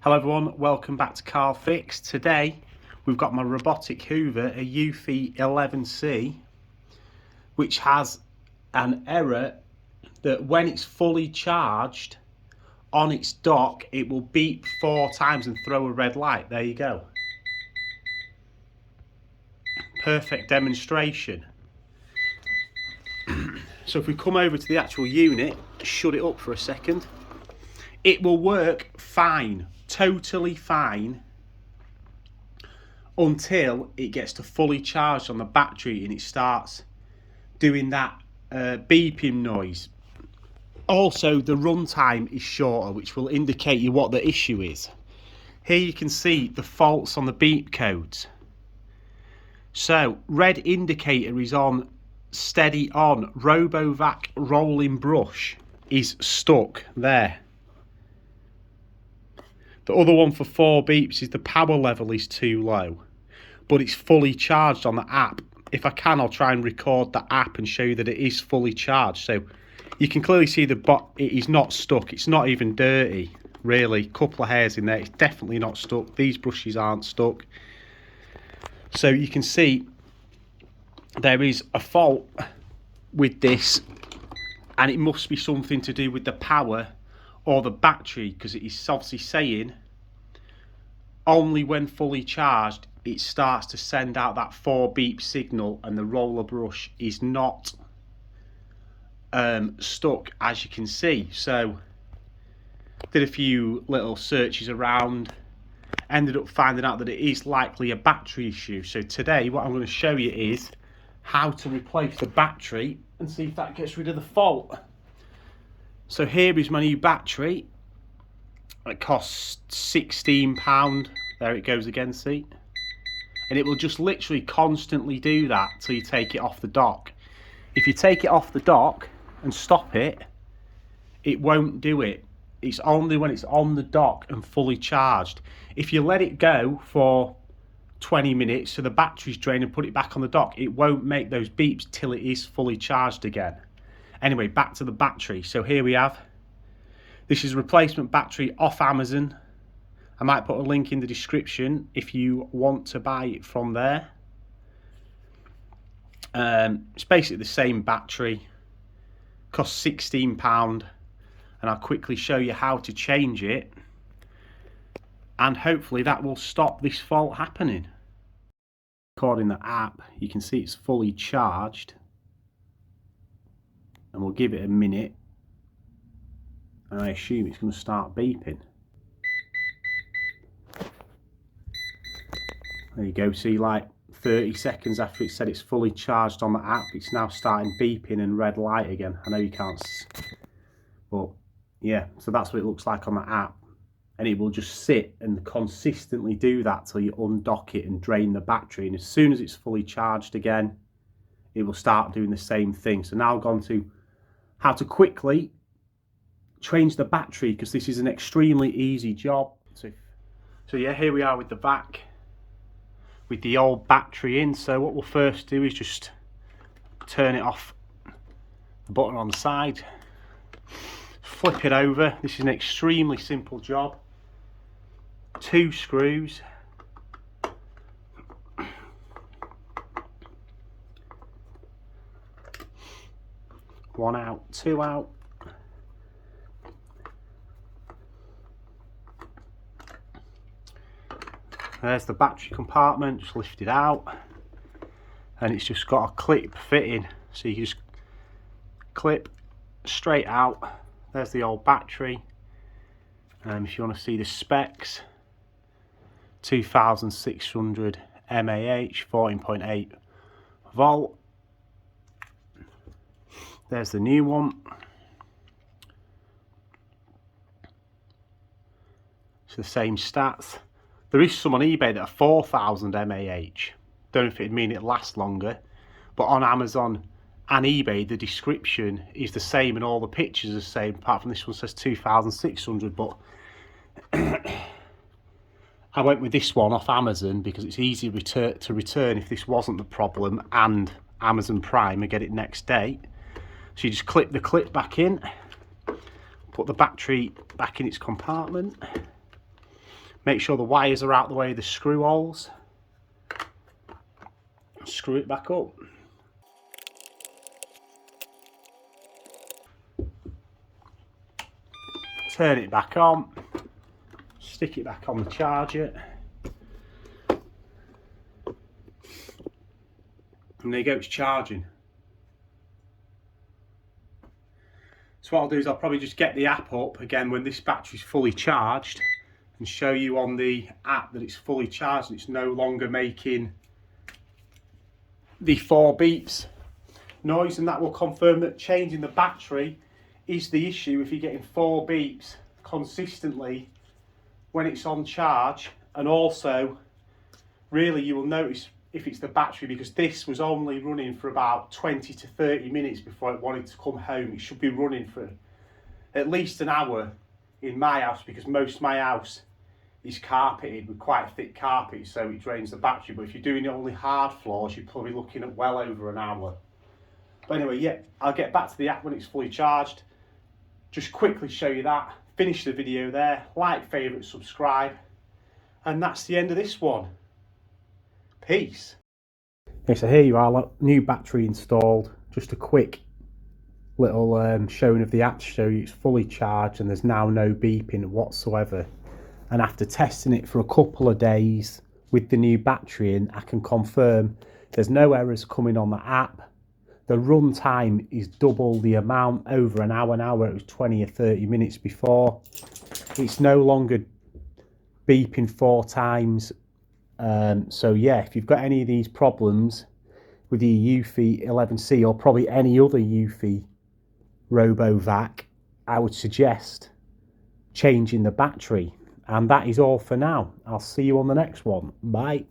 Hello everyone, welcome back to Car Fix. Today we've got my robotic hoover, a EUFY 11C, which has an error that when it's fully charged on its dock, it will beep 4 times and throw a red light. There you go. Perfect demonstration. So if we come over to the actual unit, shut it up for a second, it will work fine, totally fine, until it gets to fully charged on the battery and it starts doing that beeping noise. Also, the runtime is shorter, which will indicate you what the issue is. Here you can see the faults on the beep codes. So, red indicator is on, steady on, RoboVac rolling brush is stuck there. The other one for 4 beeps is the power level is too low, but it's fully charged on the app. If I can, I'll try and record the app and show you that it is fully charged. So you can clearly see it is not stuck. It's not even dirty, really. Couple of hairs in there. It's definitely not stuck. These brushes aren't stuck. So you can see there is a fault with this, and it must be something to do with the power or the battery, because it is obviously saying only when fully charged it starts to send out that 4 beep signal, and the roller brush is not stuck, as you can see. So did a few little searches around, ended up finding out that it is likely a battery issue. So today what I'm going to show you is how to replace the battery and see if that gets rid of the fault. So here is my new battery. It costs £16. There it goes again, see? And it will just literally constantly do that till you take it off the dock. If you take it off the dock and stop it, it won't do it. It's only when it's on the dock and fully charged. If you let it go for 20 minutes so the battery's drained and put it back on the dock, it won't make those beeps till it is fully charged again. Anyway, back to the battery. So here we have, this is a replacement battery off Amazon. I might put a link in the description if you want to buy it from there. It's basically the same battery, costs £16, and I'll quickly show you how to change it, and hopefully that will stop this fault happening. According to the app, you can see it's fully charged, and we'll give it a minute, and I assume it's going to start beeping. There you go, see, like 30 seconds after it said it's fully charged on the app, it's now starting beeping and red light again. I know you can't, but yeah, so that's what it looks like on the app. And it will just sit and consistently do that till you undock it and drain the battery, and as soon as it's fully charged again, it will start doing the same thing. So now I've gone to how to quickly change the battery, because this is an extremely easy job. So yeah, here we are with the vac with the old battery in. So what we'll first do is just turn it off, the button on the side, flip it over. This is an extremely simple job. 2 screws, one out, 2 out. There's the battery compartment, just lift it out, and it's just got a clip fitting, so you just clip straight out. There's the old battery. If you want to see the specs, 2600 mAh, 14.8 volt. There's the new one. It's the same stats. There is some on eBay that are 4000 mAh. Don't know if it'd mean it lasts longer, but on Amazon and eBay the description is the same and all the pictures are the same, apart from this one says 2600. But I went with this one off Amazon because it's easy to return if this wasn't the problem, and Amazon Prime and get it next day. So you just clip the clip back in, put the battery back in its compartment, Make sure the wires are out the way of the screw holes. Screw it back up. Turn it back on. Stick it back on the charger. And there you go, it's charging. So what I'll do is I'll probably just get the app up again when this battery's fully charged and show you on the app that it's fully charged and it's no longer making the 4 beeps noise, and that will confirm that changing the battery is the issue if you're getting 4 beeps consistently when it's on charge. And also really you will notice if it's the battery, because this was only running for about 20 to 30 minutes before it wanted to come home. It should be running for at least an hour in my house, because most of my house is carpeted with quite thick carpet, so it drains the battery. But if you're doing only hard floors, you're probably looking at well over an hour. But anyway, yeah, I'll get back to the app when it's fully charged. Just quickly show you that, finish the video there, like, favourite, subscribe, and that's the end of this one. Peace. Okay, so here you are, new battery installed. Just a quick little showing of the app to show you it's fully charged and there's now no beeping whatsoever. And after testing it for a couple of days with the new battery in, I can confirm there's no errors coming on the app. The run time is double the amount, over an hour. Now where it was 20 or 30 minutes before. It's no longer beeping 4 times. So yeah, if you've got any of these problems with your EUFY 11C or probably any other EUFY ROBOVAC, I would suggest changing the battery. And that is all for now. I'll see you on the next one. Bye.